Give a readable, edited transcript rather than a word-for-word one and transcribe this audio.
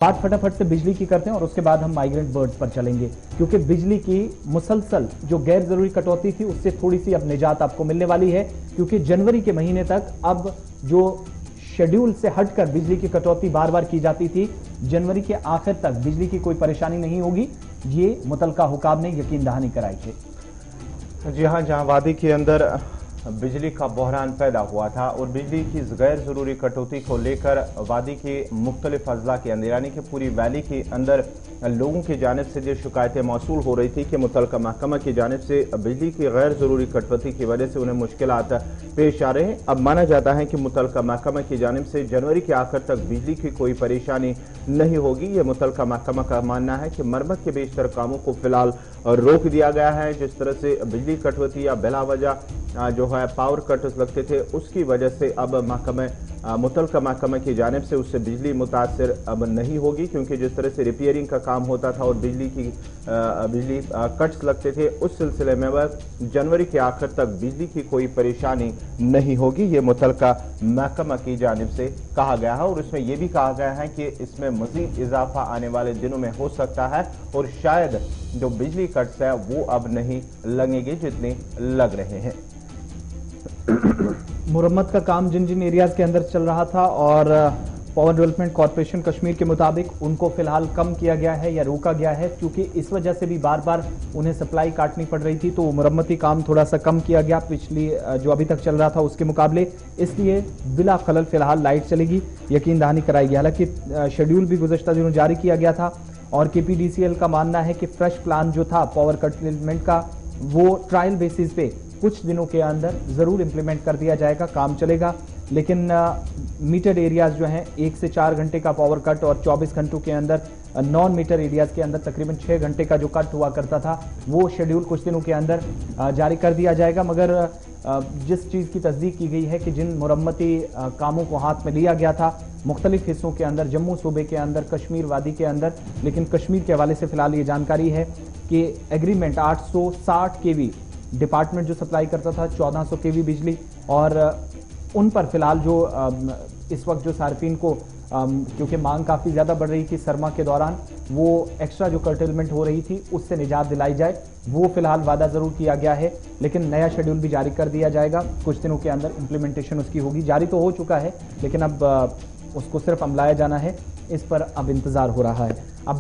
बात फटाफट से बिजली की करते हैं और उसके बाद हम माइग्रेंट बर्ड्स पर चलेंगे, क्योंकि बिजली की मुसलसल जो गैर जरूरी कटौती थी उससे थोड़ी सी अब निजात आपको मिलने वाली है, क्योंकि जनवरी के महीने तक अब जो शेड्यूल से हटकर बिजली की कटौती बार बार की जाती थी, जनवरी के आखिर तक बिजली की कोई परेशानी नहीं होगी। ये मुतलका हुकाम ने यकीन दहानी कराई है। जी हाँ, जहां वादी के अंदर बिजली का बहरान पैदा हुआ था और बिजली की गैर ज़रूरी कटौती को लेकर वादी के मुख्तलिफ अजला के अंदर यानी कि पूरी वैली के अंदर लोगों की जानिब से जो शिकायतें मौसूल हो रही थी कि मुतलका महकमा की जानिब से बिजली की गैर ज़रूरी कटौती की वजह से उन्हें मुश्किलात पेश आ रहे हैं। अब माना जाता है कि मुतलका महकमा की जानिब से जनवरी के आखिर तक बिजली की कोई परेशानी नहीं होगी। ये मुतलका महकमा का मानना है कि मरम्मत के बेशतर कामों को फिलहाल रोक दिया गया है। जिस तरह से बिजली कटौती या बिला वजह जो है पावर कट्स लगते थे, उसकी वजह से अब मुतलका महकमा की जानिब से उससे बिजली मुतासर अब नहीं होगी, क्योंकि जिस तरह से रिपेयरिंग का काम होता था और बिजली कट्स लगते थे, उस सिलसिले में वह जनवरी के आखिर तक बिजली की कोई परेशानी नहीं होगी। ये मुतलका महकमा की जानिब से कहा गया है और इसमें यह भी कहा गया है कि इसमें मजीद इजाफा आने वाले दिनों में हो सकता है और शायद जो बिजली कट्स है वो अब नहीं लगेंगे जितने लग रहे हैं। मुरम्मत का काम जिन जिन एरियाज के अंदर चल रहा था और पावर डेवलपमेंट कॉर्पोरेशन कश्मीर के मुताबिक उनको फिलहाल कम किया गया है या रोका गया है, क्योंकि इस वजह से भी बार बार उन्हें सप्लाई काटनी पड़ रही थी, तो मुरम्मती काम थोड़ा सा कम किया गया पिछली जो अभी तक चल रहा था उसके मुकाबले। इसलिए बिला खलल फिलहाल लाइट चलेगी, यकीन दहानी कराई गई। हालांकि शेड्यूल भी गुज़श्ता दिनों जारी किया गया था और KPDCL का मानना है कि फ्रेश प्लान जो था पावर कर्टेलमेंट का वो ट्रायल बेसिस पे कुछ दिनों के अंदर ज़रूर इंप्लीमेंट कर दिया जाएगा, काम चलेगा। लेकिन मीटर्ड एरियाज जो हैं 1 से 4 घंटे का पावर कट और 24 घंटों के अंदर नॉन मीटर एरियाज के अंदर तकरीबन 6 घंटे का जो कट हुआ करता था वो शेड्यूल कुछ दिनों के अंदर जारी कर दिया जाएगा। मगर जिस चीज़ की तस्दीक की गई है कि जिन मुरम्मती कामों को हाथ में लिया गया था मुख्तलिफ हिस्सों के अंदर, जम्मू सूबे के अंदर, कश्मीर वादी के अंदर, लेकिन कश्मीर के हवाले से फ़िलहाल ये जानकारी है कि एग्रीमेंट 860 kV डिपार्टमेंट जो सप्लाई करता था 1400 kV बिजली, और उन पर फिलहाल जो इस वक्त जो सार्फिन को क्योंकि मांग काफ़ी ज़्यादा बढ़ रही थी सरमा के दौरान, वो एक्स्ट्रा जो कर्टेलमेंट हो रही थी उससे निजात दिलाई जाए, वो फिलहाल वादा ज़रूर किया गया है। लेकिन नया शेड्यूल भी जारी कर दिया जाएगा, कुछ दिनों के अंदर इम्प्लीमेंटेशन उसकी होगी। जारी तो हो चुका है लेकिन अब उसको सिर्फ अमलाया जाना है, इस पर अब इंतज़ार हो रहा है। अब